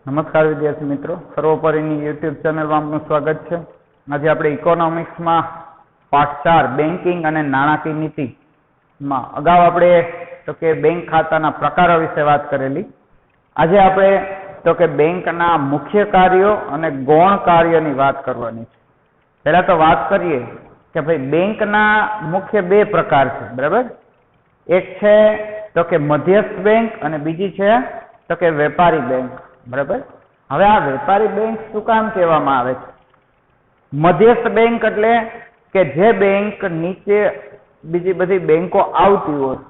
નમસ્કાર વિદ્યાર્થી મિત્રો, સર્વોપરીની યુટ્યુબ ચેનલમાં આપનું સ્વાગત છે. આજે આપણે ઇકોનોમિક્સમાં પાર્ટ 4 બેન્કિંગ અને નાણાકીય નીતિમાં અગાઉ આપણે તો કે બેંક ખાતાના પ્રકારો વિશે વાત કરેલી. આજે આપણે તો કે બેંકના મુખ્ય કાર્યો અને ગૌણ કાર્યોની વાત કરવાની છે. પહેલા તો વાત કરીએ કે ભાઈ બેંકના મુખ્ય બે પ્રકાર છે, બરાબર. એક છે તો કે મધ્યસ્થ બેંક અને બીજી છે તો કે વેપારી બેંક, બરાબર. હવે આ વેપારી બેંક શું કામ કહેવામાં આવે છે? મધ્યસ્થ બેંક એટલે કે જે બેંક નીચે બીજી બધી બેંકો આવતી હોય,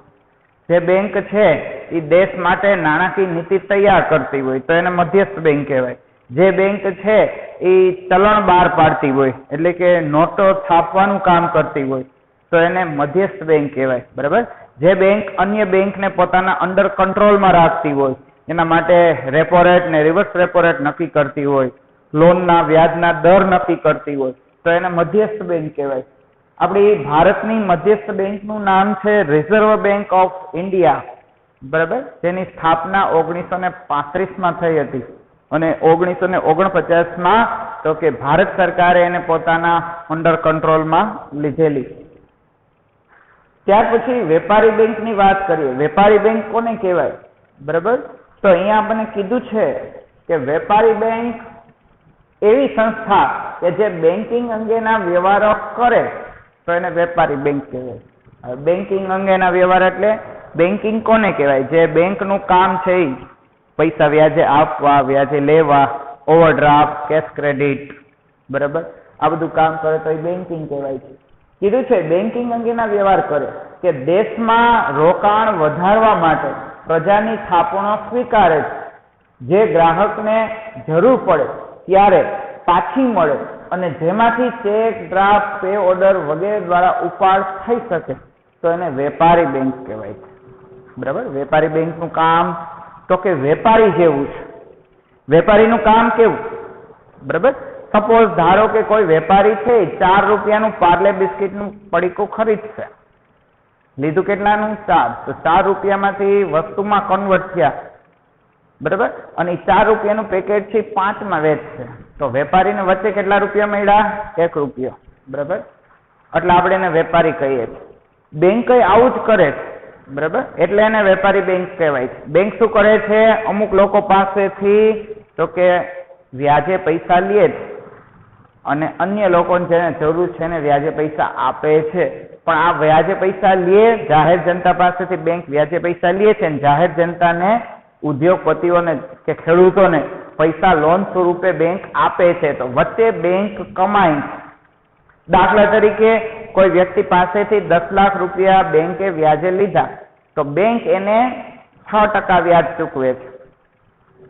જે બેંક છે એ દેશ માટે નાણાકીય નીતિ તૈયાર કરતી હોય તો એને મધ્યસ્થ બેંક કહેવાય. જે બેંક છે એ ચલણ બહાર પાડતી હોય એટલે કે નોટો છાપવાનું કામ કરતી હોય તો એને મધ્યસ્થ બેંક કહેવાય, બરાબર. જે બેંક અન્ય બેંકને પોતાના અંડર કંટ્રોલમાં રાખતી હોય, એના માટે રેપો રેટ ને રિવર્સ રેપો રેટ નક્કી કરતી હોય, લોનના વ્યાજના દર નક્કી કરતી હોય તો એને મધ્યસ્થ બેંક કહેવાય. આપણી ભારતની મધ્યસ્થ બેંકનું નામ છે રિઝર્વ બેંક ઓફ ઇન્ડિયા, બરાબર. જેની સ્થાપના 1935માં થઈ હતી અને 1949માં તો કે ભારત સરકારે એને પોતાના અંડર કંટ્રોલમાં લીધેલી. ત્યાર પછી વેપારી બેંકની વાત કરીએ. વેપારી બેંક કોને કહેવાય, બરાબર? તો અહીંયા આપણને કીધું છે કે વેપારી બેંક એવી સંસ્થા કે જે બેન્કિંગ અંગેના વ્યવહારો કરે તો એને વેપારી બેંક કહેવાય. હવે બેન્કિંગ અંગેના વ્યવહાર એટલે બેન્કિંગ કોને કહેવાય? જે બેંકનું કામ છે એ પૈસા વ્યાજે આપવા, વ્યાજે લેવા, ઓવરડ્રાફ્ટ, કેશ ક્રેડિટ, બરાબર, આ બધું કામ કરે તો એ બેન્કિંગ કહેવાય છે. કીધું છે બેન્કિંગ અંગેના વ્યવહાર કરે કે દેશમાં રોકાણ વધારવા માટે પ્રજાની થાપણો સ્વીકારે છે, જે ગ્રાહકને જરૂર પડે ત્યારે પાછી મળે અને જેમાંથી ચેક, ડ્રાફ્ટ, પે ઓર્ડર વગેરે દ્વારા ઉપાડ થઈ શકે તો એને વેપારી બેંક કહેવાય છે, બરાબર. વેપારી બેંકનું કામ તો કે વેપારી જેવું છે. વેપારીનું કામ કેવું, બરાબર? સપોઝ ધારો કે કોઈ વેપારી છે 4 રૂપિયાનું પાર્લે બિસ્કિટનું પડીકું ખરીદશે, લીધું કેટલાનું? 4. તો 4 રૂપિયામાંથી વસ્તુમાં કન્વર્ટ થયા, બરાબર, અને 4 રૂપિયાનું પેકેટ છે 5માં વેચશે તો વેપારીને વચ્ચે કેટલા રૂપિયા મળ્યા? 1 રૂપિયો, બરાબર. એટલે આપણે એને વેપારી કહીએ છીએ. બેંક આવું જ કરે છે, બરાબર, એટલે એને વેપારી બેંક કહેવાય છે. બેંક શું કરે છે? અમુક લોકો પાસેથી તો કે વ્યાજે પૈસા લે છે અને અન્ય લોકોને જેને જરૂર છે એને વ્યાજે પૈસા આપે છે. પણ આ વ્યાજે પૈસા લે, જાહેર જનતા પાસેથી બેંક વ્યાજે પૈસા લે છે અને જાહેર જનતાને, ઉદ્યોગપતિઓને કે ખેડૂતોને પૈસા લોન સ્વરૂપે બેંક આપે છે. તો વચ્ચે બેંક કમાય છે. દાખલા તરીકે કોઈ વ્યક્તિ પાસેથી 10 લાખ રૂપિયા બેંકે વ્યાજે લીધા તો બેંક એને 6% વ્યાજ ચૂકવે છે.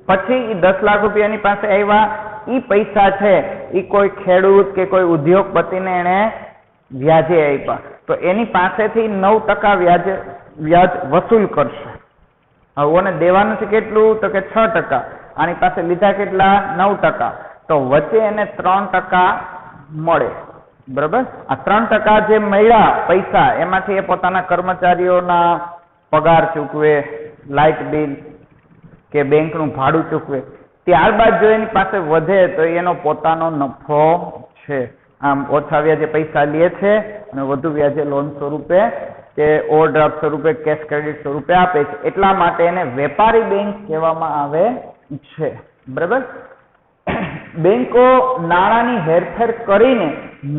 પછી એ 10 લાખ રૂપિયાની પાસે આવ્યા, એ પૈસા છે એ કોઈ ખેડૂત કે કોઈ ઉદ્યોગપતિને એને વ્યાજે આપ્યા તો એની પાસેથી 9% વ્યાજ વસૂલ કરશે. હવે ઓને દેવાનું છે કેટલું? તો કે 6%. આની પાસે લીધા કેટલા? 9%. તો વચ્ચે એને 3% મળે, બરાબર. આ 3% જે મળ્યા પૈસા એમાંથી એ પોતાના કર્મચારીઓના પગાર ચૂકવે, લાઇટ બિલ કે બેંકનું ભાડું ચૂકવે. ત્યારબાદ જો એની પાસે વધે તો એનો પોતાનો નફો છે. આમ ઓછા વ્યાજે પૈસા લે છે અને વધુ વ્યાજે લોન સ્વરૂપે કે ઓવરડ્રાફ્ટ સ્વરૂપે, કેશ ક્રેડિટ સ્વરૂપે આપે છે. એટલા માટે એને વેપારી બેંક કહેવામાં આવે છે, બરાબર. બેંકો નાણાંની હેરફેર કરીને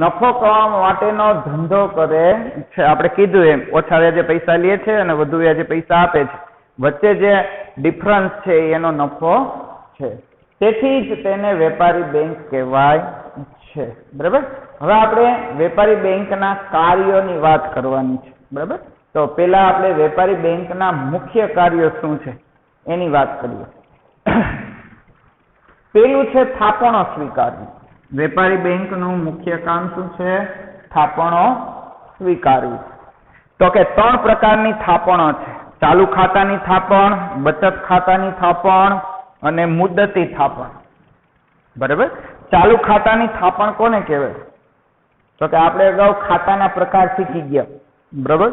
નફો કમાવા માટેનો ધંધો કરે છે. આપણે કીધું એમ ઓછા વ્યાજે પૈસા લે છે અને વધુ વ્યાજે પૈસા આપે છે. વચ્ચે જે ડિફરન્સ છે એનો નફો છે. તેથી જ તેને વેપારી બેંક કહેવાય છે, બરાબર. હવે આપણે વેપારી બેંકના કાર્યોની વાત કરવાની છે, બરાબર. તો પહેલા આપણે વેપારી બેંકના મુખ્ય કાર્યો શું છે એની વાત કરીએ. પેલું છે થાપણો સ્વીકારવી. વેપારી બેંકનું મુખ્ય કામ શું છે? થાપણો સ્વીકારવી. તો કે 3 પ્રકારની થાપણો છે. ચાલુ ખાતાની થાપણ, બચત ખાતાની થાપણ અને મુદ્દતી થાપણ, બરાબર. ચાલુ ખાતાની થાપણ કોને કહેવાય? તો કે આપણે અગાઉ ખાતાના પ્રકાર શીખી ગયા, બરાબર.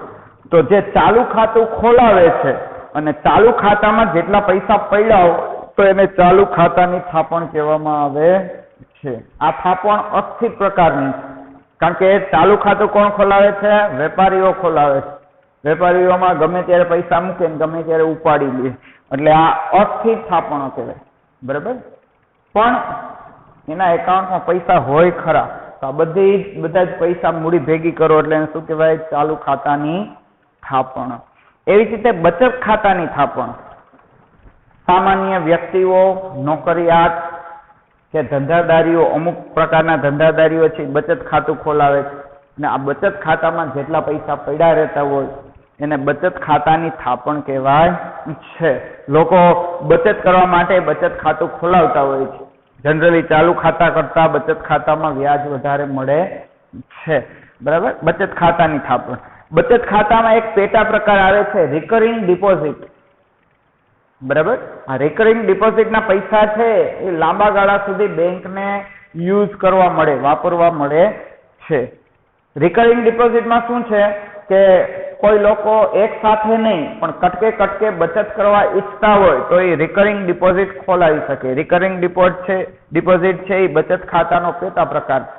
તો જે ચાલુ ખાતું ખોલાવે છે અને ચાલુ ખાતામાં જેટલા પૈસા પડ્યા તો એને ચાલુ ખાતાની થાપણ કહેવામાં આવે છે. આ થાપણ અસ્થિર પ્રકારની છે, કારણ કે ચાલુ ખાતું કોણ ખોલાવે છે? વેપારીઓ ખોલાવે છે. વેપારીઓમાં ગમે ત્યારે પૈસા મૂકે ને ગમે ત્યારે ઉપાડી લે, એટલે આ અસ્થિર થાપણો કહેવાય. બરાબર. પણ એના એકાઉન્ટમાં પૈસા હોય ખરા, તો આ બધા જ પૈસા મૂડી ભેગી કરો એટલે એને શું કહેવાય? ચાલુ ખાતાની થાપણ. એવી જ રીતે બચત ખાતાની થાપણ. સામાન્ય વ્યક્તિઓ, નોકરિયાત કે ધંધાદારીઓ, અમુક પ્રકારના ધંધાદારીઓ છે બચત ખાતું ખોલાવે છે, અને આ બચત ખાતામાં જેટલા પૈસા પડ્યા રહેતા હોય એને બચત ખાતાની થાપણ કહેવાય છે. લોકો બચત કરવા માટે બચત ખાતું ખોલાવતા હોય છે. જનરલી ચાલુ ખાતા કરતા બચત ખાતામાં વ્યાજ વધારે મળે છે. બરાબર. બચત ખાતાની થાપણ. બચત ખાતામાં એક પેટા પ્રકાર આવે છે રિકરિંગ ડિપોઝિટ. બરાબર. આ રિકરિંગ ડિપોઝિટના પૈસા છે એ લાંબા ગાળા સુધી બેંકને યુઝ કરવા મળે, વાપરવા મળે છે. રિકરિંગ ડિપોઝિટમાં શું છે કે કોઈ લોકો એક સાથે નહીં પણ કટકે બચત કરવા ઈચ્છતા હોય તો એ રિકરિંગ ડિપોઝિટ ખોલાવી શકે. રિકરિંગ ડિપોઝિટ છે એ બચત ખાતાનો પેટા પ્રકાર છે.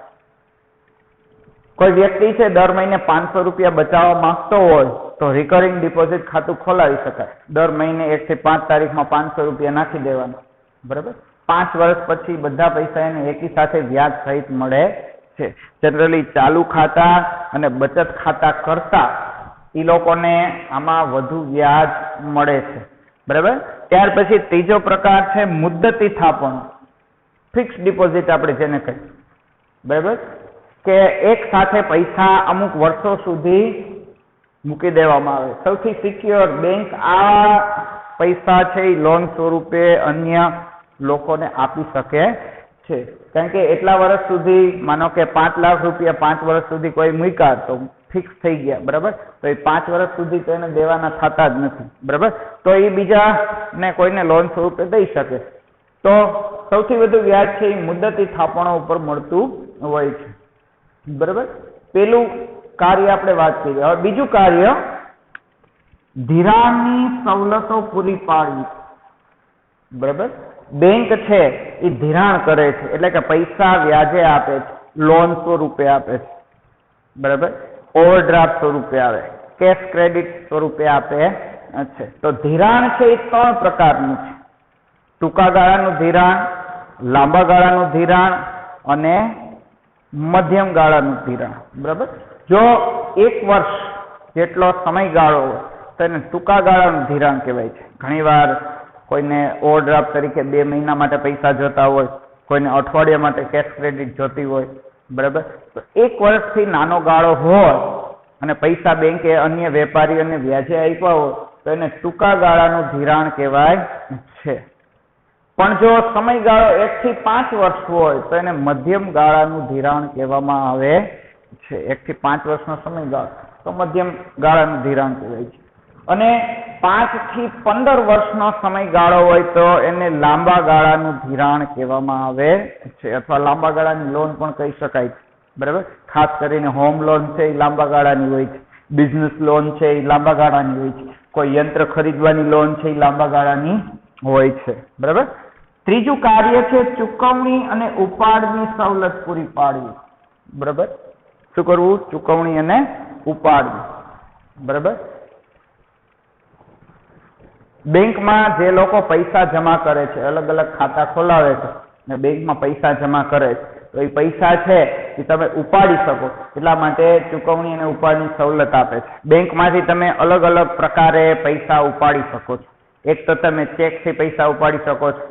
કોઈ વ્યક્તિ છે દર મહિને 500 રૂપિયા બચાવવા માંગતો હોય તો રિકરિંગ ડિપોઝિટ ખાતું ખોલાવી શકાય. દર મહિને 1 થી 5 તારીખમાં 500 રૂપિયા નાખી દેવાના. બરાબર. 5 વર્ષ પછી બધા પૈસા એને એકી સાથે વ્યાજ સહિત મળે છે. જનરલી ચાલુ ખાતા અને બચત ખાતા કરતા એ લોકોને આમાં વધુ વ્યાજ મળે છે. બરાબર. ત્યાર પછી ત્રીજો પ્રકાર છે મુદ્દતી થાપણ. ફિક્સ ડિપોઝિટ આપણે જેને કહીએ. બરાબર. કે એક સાથે પૈસા અમુક વર્ષો સુધી મૂકી દેવામાં આવે. સૌથી સિક્યોર બેંક આ પૈસા છે એ લોન સ્વરૂપે અન્ય લોકોને આપી શકે છે. કારણ કે એટલા વર્ષ સુધી, માનો કે 5 લાખ રૂપિયા 5 વર્ષ સુધી કોઈ મૂક્યા તો ફિક્સ થઈ ગયા. બરાબર. તો એ 5 વર્ષ સુધી તો એને દેવાના થતા જ નથી. બરાબર. તો એ બીજાને કોઈને લોન સ્વરૂપે દઈ શકે. તો સૌથી વધુ વ્યાજ છે એ મુદ્દતી થાપણો ઉપર મળતું હોય છે. બરાબર. પેલું કાર્ય આપણે વાત કરી. હવે બીજું કાર્ય ધિરાણની સવલતો પૂરી પાડવી. બરાબર. બેંક છે એ ધિરાણ કરે છે, એટલે કે પૈસા વ્યાજે આપે છે, લોન સ્વરૂપે આપે છે. બરાબર. ઓવરડ્રાફ્ટ સ્વરૂપે આવે, કેશ ક્રેડિટ સ્વરૂપે આપે છે. તો ધિરાણ છે એ 3 પ્રકારનું છે. ટૂંકા ગાળાનું ધિરાણ, લાંબા ગાળાનું ધિરાણ અને મધ્યમ ગાળાનું ધિરાણ. બરાબર. જો 1 વર્ષ જેટલો સમયગાળો હોય તો એને ટૂંકા ગાળાનું ધિરાણ કહેવાય છે. ઘણીવાર કોઈને ઓવરડ્રાફ્ટ તરીકે 2 મહિના માટે પૈસા જોતા હોય, કોઈને અઠવાડિયા માટે કેશ ક્રેડિટ જોતી હોય. બરાબર. તો 1 વર્ષથી નાનો ગાળો હોય અને પૈસા બેંકે અન્ય વેપારીઓને વ્યાજે આપ્યા હોય તો એને ટૂંકા ગાળાનું ધિરાણ કહેવાય છે. પણ જો સમયગાળો 1 થી 5 વર્ષ હોય તો એને મધ્યમ ગાળાનું ધિરાણ કહેવામાં આવે છે. 1 થી 5 વર્ષનો સમયગાળો તો મધ્યમ ગાળાનું ધિરાણ કહેવાય છે. અને 5 થી 15 વર્ષનો સમયગાળો હોય તો એને લાંબા ગાળાનું ધિરાણ કહેવામાં આવે છે, અથવા લાંબા ગાળાની લોન પણ કહી શકાય છે. બરાબર. ખાસ કરીને હોમ લોન છે એ લાંબા ગાળાની હોય છે, બિઝનેસ લોન છે એ લાંબા ગાળાની હોય છે, કોઈ યંત્ર ખરીદવાની લોન છે એ લાંબા ગાળાની હોય છે. બરાબર. ત્રીજું કાર્ય છે ચૂકવણી અને ઉપાડની સવલત પૂરી પાડવી. બરાબર. શું કરવું? ચૂકવણી અને ઉપાડવી. બરાબર. બેંકમાં જે લોકો પૈસા જમા કરે છે, અલગ અલગ ખાતા ખોલાવે છે અને બેંકમાં પૈસા જમા કરે છે, તો એ પૈસા છે એ તમે ઉપાડી શકો, એટલા માટે ચૂકવણી અને ઉપાડની સવલત આપે છે. બેંકમાંથી તમે અલગ અલગ પ્રકારે પૈસા ઉપાડી શકો છો. એક તો તમે ચેકથી પૈસા ઉપાડી શકો છો.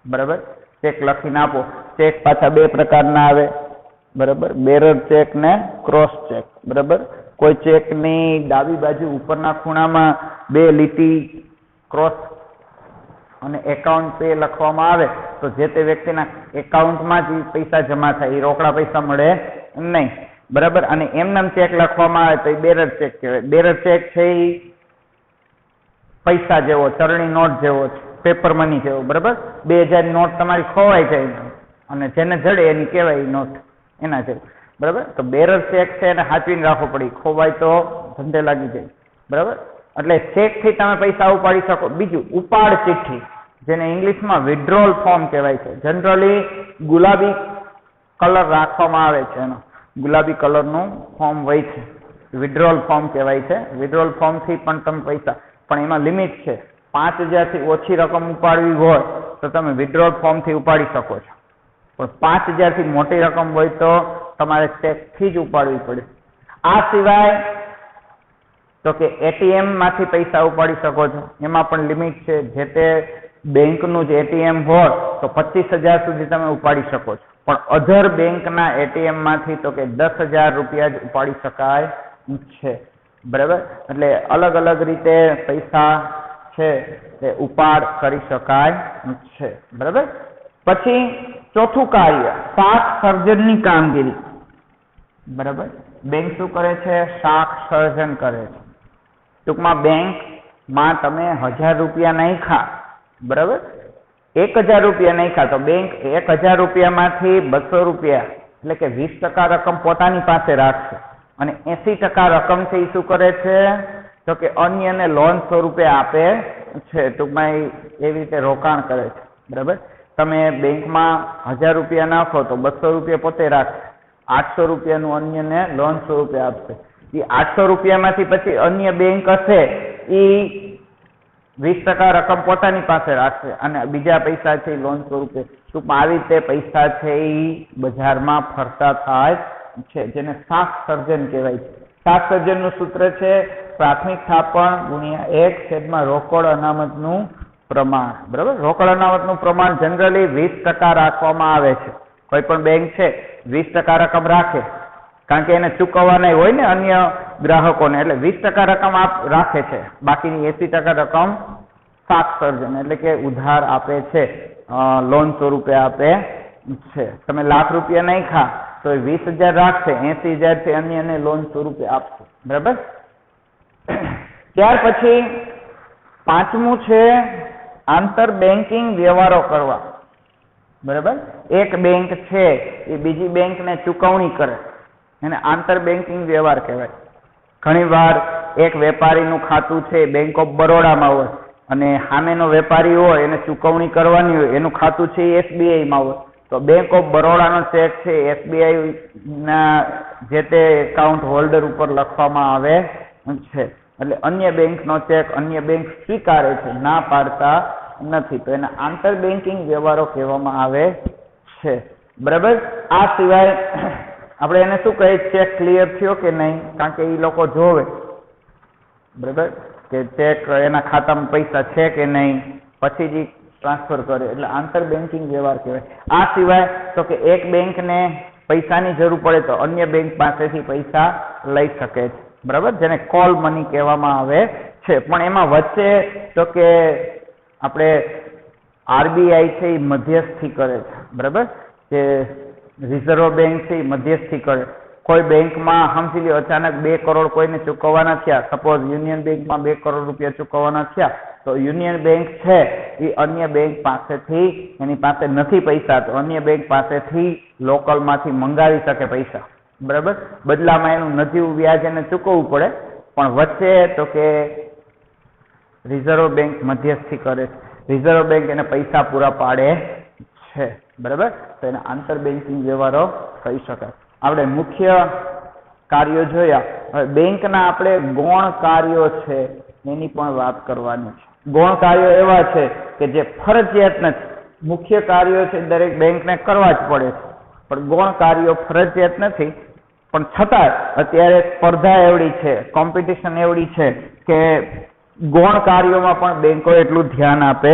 બરાબર. ચેક લખીને આપો. ચેક પાછા 2 પ્રકારના આવે. બરાબર. બેરર ચેક ને ક્રોસ ચેક. બરાબર. કોઈ ચેકની ડાબી બાજુ ઉપરના ખૂણામાં 2 લીટી ક્રોસ અને એકાઉન્ટ પે લખવામાં આવે તો જે તે વ્યક્તિના એકાઉન્ટમાં જ પૈસા જમા થાય, એ રોકડા પૈસા મળે નહીં. બરાબર. અને એમનેમ ચેક લખવામાં આવે તો એ બેરર ચેક કહેવાય. બેરર ચેક છે એ પૈસા જેવો, ચલણી નોટ જેવો છે, પેપર મની જેવો. બરાબર. 2000 ની નોટ તમારી ખોવાઈ જાય અને જેને જડે એની કહેવાય નોટ, એના જેવું. બરાબર. તો બેરર ચેક છે એને સાચવીને રાખવો પડે, ખોવાય તો ધંધે લાગી જાય. બરાબર. એટલે ચેકથી તમે પૈસા ઉપાડી શકો. બીજું ઉપાડ ચિઠ્ઠી. જેને ઇંગ્લિશમાં વિડ્રોલ ફોર્મ કહેવાય છે. જનરલી ગુલાબી કલર રાખવામાં આવે છે, એનો ગુલાબી કલરનું ફોર્મ હોય છે, વિડ્રોલ ફોર્મ કહેવાય છે. વિડ્રોલ ફોર્મથી પણ તમે પૈસા, પણ એમાં લિમિટ છે. 5000 થી ઓછી રકમ ઉપાડવી હોય તો તમે વિડ્રોલ ફોર્મથી ઉપાડી શકો છો, પણ 5000 થી મોટી રકમ હોય તો તમારે ચેકથી જ ઉપાડવી પડે. આ સિવાય તો કે એટીએમ માંથી પૈસા ઉપાડી શકો છો, એમાં પણ લિમિટ છે. જે તે બેંકનું જ એટીએમ હોય તો 25000 સુધી તમે ઉપાડી શકો છો, પણ અધર બેંકના એટીએમ માંથી તો કે 10000 રૂપિયા જ ઉપાડી શકાય છે. બરાબર, એટલે અલગ અલગ રીતે પૈસા છે તે ઉપાડ કરી શકાય છે. બરાબર, પછી ચોથું કાર્ય શાક સર્જનની કામગીરી. બરાબર, બેંક શું કરે છે? શાક સર્જન કરે છે. ટૂંકમાં બેંકમાં તમે 1000 રૂપિયા નાખ્યા, બરાબર, 1000 રૂપિયા નાખ્યા તો બેંક 1000 રૂપિયામાંથી 200 રૂપિયા એટલે કે 20% રકમ પોતાની પાસે રાખશે અને 80% રકમથી શું કરે છે તો કે અન્યને લોન સ્વરૂપે આપે છે. ટૂંકમાં એવી રીતે રોકાણ કરે છે. બરાબર, તમે બેંકમાં 1000 રૂપિયા નાખો તો 200 રૂપિયા પોતે રાખશે, 800 રૂપિયાનું અન્યને લોન સ્વરૂપે આપશે. એ 800 રૂપિયામાંથી પછી અન્ય બેંક હશે એ 20% રકમ પોતાની પાસે રાખશે અને બીજા પૈસા છે લોન સ્વરૂપે. ટૂંકમાં આવી રીતે પૈસા છે એ બજારમાં ફરતા થાય છે, જેને શાક સર્જન કહેવાય છે. શાક સર્જનનું સૂત્ર છે પ્રાથમિક થાપણ ગુણ્યા 1 રોકડ અનામતનું પ્રમાણ. બરાબર, રોકડ અનામતનું પ્રમાણ જનરલી 20% રાખવામાં આવે છે. કોઈ પણ બેંક છે 20% રકમ રાખે, કારણ કે એને ચૂકવવાના હોય ને અન્ય ગ્રાહકોને, એટલે 20% રકમ રાખે છે. બાકીની 80% રકમ શાક સર્જન એટલે કે ઉધાર આપે છે, લોન સ્વરૂપે આપે છે. તમે લાખ રૂપિયા નાખ્યા તો 20000 રાખશે, 80000 થી અન્યને લોન સ્વરૂપે આપશે. બરાબર, ત્યાર પછી પાંચમું છે આંતર બેન્કિંગ વ્યવહારો કરવા. બરાબર, એક બેંક છે એ બીજી બેંકને ચૂકવણી કરે એને આંતર બેન્કિંગ વ્યવહાર કહેવાય. ઘણીવાર એક વેપારીનું ખાતું છે બેંક ઓફ બરોડામાં હોય અને સામેનો વેપારી હોય એને ચૂકવણી કરવાની હોય, એનું ખાતું છે એ એસબીઆઈમાં હોય, તો બેંક ઓફ બરોડાનો ચેક છે એસબીઆઈ ના જે તે એકાઉન્ટ હોલ્ડર ઉપર લખવામાં આવે છે. એટલે અન્ય બેંકનો ચેક અન્ય બેંક સ્વીકારે છે, ના પાડતા નથી, તો એને આંતર બેન્કિંગ વ્યવહારો કહેવામાં આવે છે. બરાબર, આ સિવાય આપણે એને શું કહીએ, ચેક ક્લિયર થયો કે નહીં, કારણ કે એ લોકો જોવે. બરાબર, કે ચેક એના ખાતામાં પૈસા છે કે નહીં, પછી જ ટ્રાન્સફર કરે, એટલે આંતર બેન્કિંગ વ્યવહાર કહેવાય. આ સિવાય તો કે એક બેંકને પૈસાની જરૂર પડે તો અન્ય બેંક પાસેથી પૈસા લઈ શકે છે. બરાબર, જેને કોલ મની કહેવામાં આવે છે. પણ એમાં વચ્ચે તો કે આપણે આરબીઆઈ છે એ મધ્યસ્થી કરે છે. બરાબર, જે રિઝર્વ બેંક છે એ મધ્યસ્થી કરે. કોઈ બેંકમાં સમજી લો અચાનક 2 કરોડ કોઈને ચૂકવવાના થયા, સપોઝ યુનિયન બેંકમાં 2 કરોડ રૂપિયા ચૂકવવાના થયા, તો યુનિયન બેંક છે એ અન્ય બેંક પાસેથી, એની પાસે નથી પૈસા તો અન્ય બેંક પાસેથી લોકલમાંથી મંગાવી શકે પૈસા. બરાબર, બદલામાં એનું નજીવું વ્યાજ એને ચૂકવવું પડે, પણ વચ્ચે તો કે રિઝર્વ બેંક મધ્યસ્થી કરે છે. રિઝર્વ બેંક એને પૈસા પૂરા પાડે છે. બરાબર, તો એને આંતર બેન્કિંગ વ્યવહારો કહી શકાય. આપણે મુખ્ય કાર્યો જોયા. હવે બેંકના આપણે ગૌણ કાર્યો છે એની પણ વાત કરવાની છે. ગૌણ કાર્યો એવા છે કે જે ફરજિયાત નથી. મુખ્ય કાર્યો છે દરેક બેંકને કરવા જ પડે છે, પણ ગૌણ કાર્યો ફરજિયાત નથી, પણ છતાં અત્યારે સ્પર્ધા એવડી છે, કોમ્પિટિશન એવડી છે કે ગૌણ કાર્યોમાં પણ બેંકો એટલું ધ્યાન આપે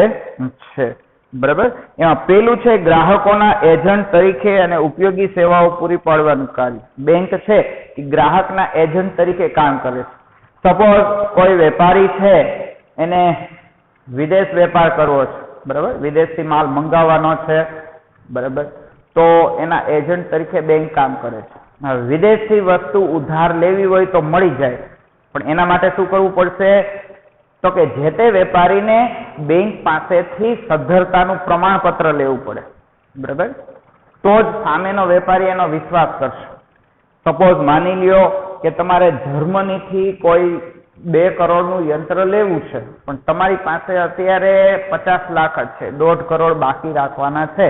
છે. બરાબર, એમાં પેલું છે ગ્રાહકોના એજન્ટ તરીકે અને ઉપયોગી સેવાઓ પૂરી પાડવાનું કાર્ય. બેંક છે એ ગ્રાહકના એજન્ટ તરીકે કામ કરે છે. સપોઝ કોઈ વેપારી છે એને વિદેશ વેપાર કરવો છે, બરાબર, વિદેશથી માલ મંગાવવાનો છે, બરાબર, તો એના એજન્ટ તરીકે બેંક કામ કરે છે. વિદેશથી વસ્તુ ઉધાર લેવી હોય તો મળી જાય, પણ એના માટે શું કરવું પડશે તો કે જે તે વેપારીને બેંક પાસેથી સદ્ધરતાનું પ્રમાણપત્ર લેવું પડે. બરાબર, તો જ સામેનો વેપારી એનો વિશ્વાસ કરશે. સપોઝ માની લ્યો કે તમારે જર્મનીથી કોઈ 2 કરોડનું યંત્ર લેવું છે પણ તમારી પાસે અત્યારે 50 લાખ જ છે, 1.5 કરોડ બાકી રાખવાના છે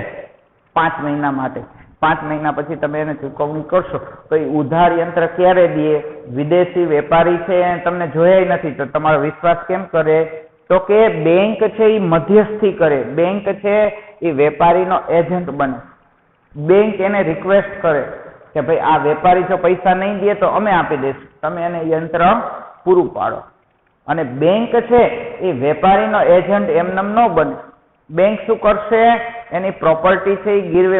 5 મહિના માટે. 5 મહિના પછી તમે એને ચૂકવણી કરશો તો એ ઉધાર યંત્ર ક્યારે દે? વિદેશી વેપારી છે તમને જોયા નથી તો તમારો વિશ્વાસ કેમ કરે? તો કે બેંક છે એ મધ્યસ્થી કરે. બેંક છે એ વેપારીનો એજન્ટ બને. બેંક એને રિક્વેસ્ટ કરે કે ભાઈ આ વેપારી જો પૈસા નહીં દે તો અમે આપી દઈશું, તમે એને યંત્ર પૂરું પાડો. અને બેંક છે એ વેપારીનો એજન્ટ એમનેમ ન બને. બેંક શું કરશે? એની પ્રોપર્ટી છે એ ગીરવે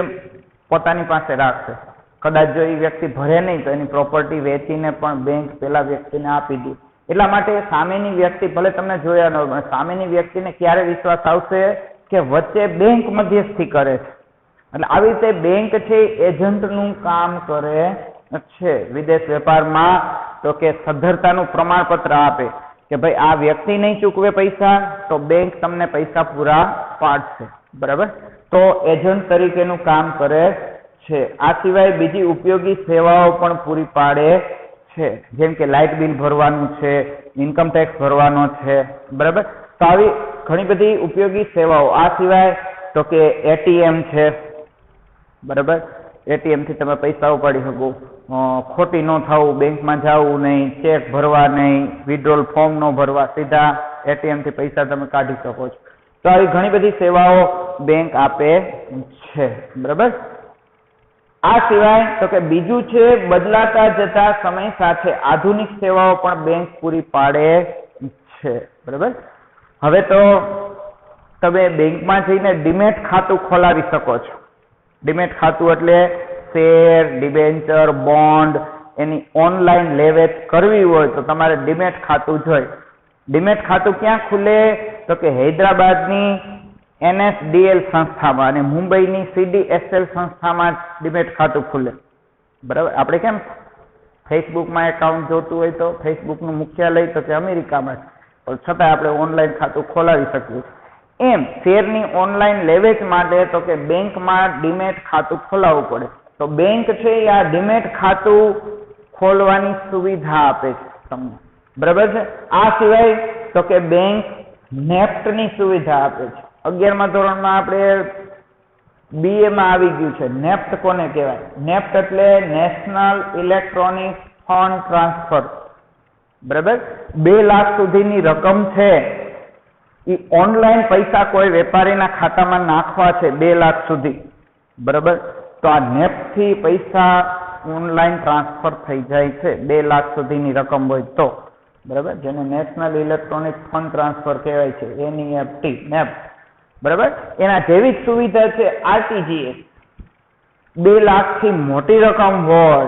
પોતાની પાસે રાખશે. કદાચ જો એ વ્યક્તિ ભરે નહીં તો એની પ્રોપર્ટી વેચીને પણ બેંક પેલા વ્યક્તિને આપી દે. એટલા માટે સામેની વ્યક્તિ ભલે તમને જોયા ન હોય, સામેની વ્યક્તિને ક્યારે વિશ્વાસ આવશે કે વચ્ચે બેંક મધ્યસ્થી કરે છે. એટલે આવી રીતે બેંક છે એજન્ટનું કામ કરે છે. વિદેશ વેપારમાં તો કે સદ્ધરતાનું પ્રમાણપત્ર આપે કે ભાઈ આ વ્યક્તિ નહીં ચૂકવે પૈસા તો બેંક તમને પૈસા પૂરા પાડશે. બરાબર? તો એજન્ટ તરીકેનું કામ કરે છે. આ સિવાય બીજી ઉપયોગી સેવાઓ પણ પૂરી પાડે છે, જેમ કે લાઇટ બિલ ભરવાનું છે, ઇન્કમ ટેક્સ ભરવાનો છે. બરાબર? તો આવી ઘણી બધી ઉપયોગી સેવાઓ. આ સિવાય તો કે એટીએમ છે. બરાબર? એટીએમ થી તમે પૈસા ઉપાડી શકો, ખોટી ન થવું, બેંકમાં જવું નહીં, ચેક ભરવા નહીં, વિડ્રોલ ફોર્મ ન ભરવા, સીધા એટીએમ થી પૈસા તમે કાઢી શકો છો. તો આવી ઘણી બધી સેવાઓ બેંક આપે છે. બરાબર? આ સિવાય તો કે બીજું છે બદલાતા જતા સમય સાથે આધુનિક સેવાઓ પણ બેંક પૂરી પાડે છે. બરાબર? હવે તો તમે બેંકમાં જઈને ડીમેટ ખાતું ખોલાવી શકો છો. ડીમેટ ખાતું એટલે શેર, ડિબેન્ચર, બોન્ડ એની ઓનલાઈન લેવેચ કરવી હોય તો તમારે ડીમેટ ખાતું જોઈએ. ડીમેટ ખાતું ક્યાં ખુલે? તો કે હૈદરાબાદની NSDL સંસ્થામાં અને મુંબઈની CDSL સંસ્થામાં ડીમેટ ખાતું ખુલે. બરાબર? આપણે કેમ ફેસબુકમાં એકાઉન્ટ જોતું હોય તો ફેસબુકનું મુખ્યાલય તો કે અમેરિકામાં પણ છતાં આપણે ઓનલાઈન ખાતું ખોલાવી શકીએ. એમ શેરની ઓનલાઈન લેવેચ માટે તો કે બેંકમાં ડીમેટ ખાતું ખોલાવવું પડે. તો બેંક છે એ આ ડીમેટ ખાતું ખોલવાની સુવિધા આપે છે તમને. બરાબર છે? આ સિવાય તો કે બેંક નેફ્ટની સુવિધા આપે છે. 11મા ધોરણમાં આપણે BA માં આવી ગયું છે. નેફ્ટ કોને કહેવાય? નેફ્ટ એટલે નેશનલ ઇલેક્ટ્રોનિક ફંડ ટ્રાન્સફર. બરાબર? 2 લાખ સુધીની રકમ છે એ ઓનલાઈન પૈસા કોઈ વેપારીના ખાતામાં નાખવા છે 2 લાખ સુધી. બરાબર? તો આ નેફ્ટ થી પૈસા ઓનલાઈન ટ્રાન્સફર થઈ જાય છે 2 લાખ સુધીની રકમ હોય તો. બરાબર? જેને નેશનલ ઇલેક્ટ્રોનિક ફંડ ટ્રાન્સફર કહેવાય છે, NEFT, નેફ્ટ. બરાબર? એના જેવી જ સુવિધા છે RTGS. 2 લાખથી મોટી રકમ હોય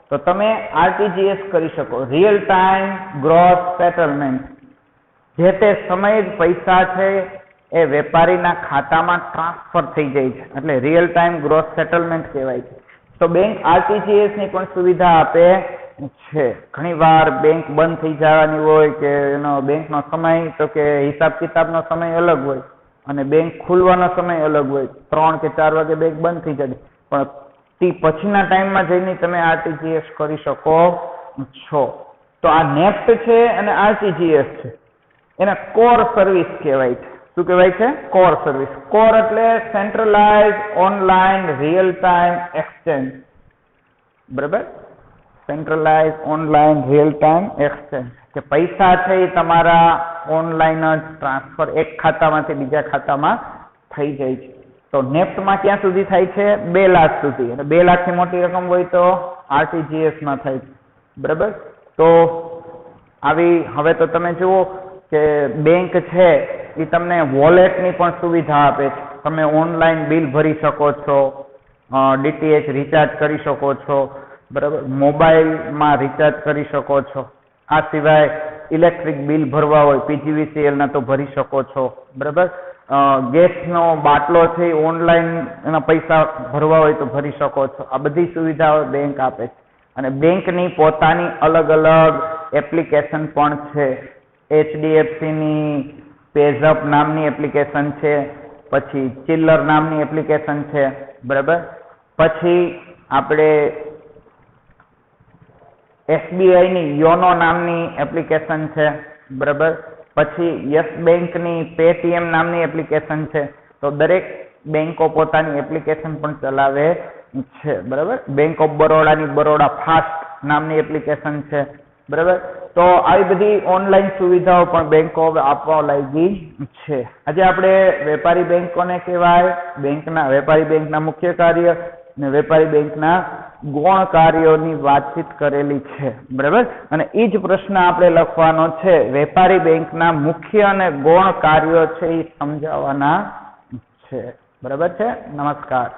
તો તમે RTGS કરી શકો, રિયલ ટાઈમ ગ્રોસ સેટલમેન્ટ. જે તે સમયે જ પૈસા છે એ વેપારીના ખાતામાં ટ્રાન્સફર થઈ જાય છે, એટલે રિયલ ટાઈમ ગ્રોસ સેટલમેન્ટ કહેવાય છે. તો બેંક RTGS ની પણ સુવિધા આપે છે. ઘણી વાર બેંક બંધ થઈ જવાની હોય કે એનો બેંકનો સમય તો કે હિસાબ કિતાબનો સમય અલગ હોય અને બેંક ખુલવાનો સમય અલગ હોય. 3 કે 4 વાગે બેંક બંધ થઈ જાય પણ તે પછીના ટાઈમમાં જઈને તમે RTGS કરી શકો છો. તો આ નેફ્ટ છે અને RTGS છે એના કોર સર્વિસ કહેવાય છે. શું કહેવાય છે? Core service. કોર એટલે centralise online real time exchange. બરાબર? Centralise online real time exchange કે પૈસા છે એ તમારા ઓનલાઈન જ ટ્રાન્સફર એક ખાતામાંથી બીજા ખાતામાં થઈ જાય છે. તો નેફ્ટમાં ક્યાં સુધી થાય છે? 2 લાખ સુધી. અને 2 લાખથી મોટી રકમ હોય તો RTGS માં થાય છે. બરાબર? તો આવી હવે તો તમે જુઓ કે બેંક છે એ તમને વોલેટની પણ સુવિધા આપે છે. તમે ઓનલાઈન બિલ ભરી શકો છો, DTH રિચાર્જ કરી શકો છો. બરાબર? મોબાઈલમાં રિચાર્જ કરી શકો છો. આ સિવાય ઇલેક્ટ્રિક બિલ ભરવા હોય PGVCL ના તો ભરી શકો છો. બરાબર? ગેસનો બાટલો છે ઓનલાઈન એના પૈસા ભરવા હોય તો ભરી શકો છો. આ બધી સુવિધાઓ બેંક આપે છે. અને બેંકની પોતાની અલગ અલગ એપ્લિકેશન પણ છે. HDFC ની પેઝઅપ નામની એપ્લિકેશન છે, પછી ચિલ્લર નામની એપ્લિકેશન છે. બરાબર? પછી આપણે SBI ની યોનો નામની એપ્લિકેશન છે, બરાબર. પછી યસ બેંકની પેટીએમ નામની એપ્લિકેશન છે. તો દરેક બેંકો પોતાની એપ્લિકેશન પણ ચલાવે છે, બરાબર. બેંક ઓફ બરોડાની બરોડા ફાસ્ટ નામની એપ્લિકેશન છે, બરાબર. તો આવી બધી ઓનલાઈન સુવિધાઓ પણ બેંકો આપવા લાગી છે. આજે આપણે વેપારી બેંકોને કહેવાય, વેપારી બેંકના મુખ્ય કાર્ય અને વેપારી બેંકના ગૌણ કાર્યોની વાતચીત કરેલી છે, બરાબર. અને એ જ પ્રશ્ન આપણે લખવાનો છે, વેપારી બેંકના મુખ્ય અને ગૌણ કાર્યો છે એ સમજાવવાના છે, બરાબર છે. નમસ્કાર.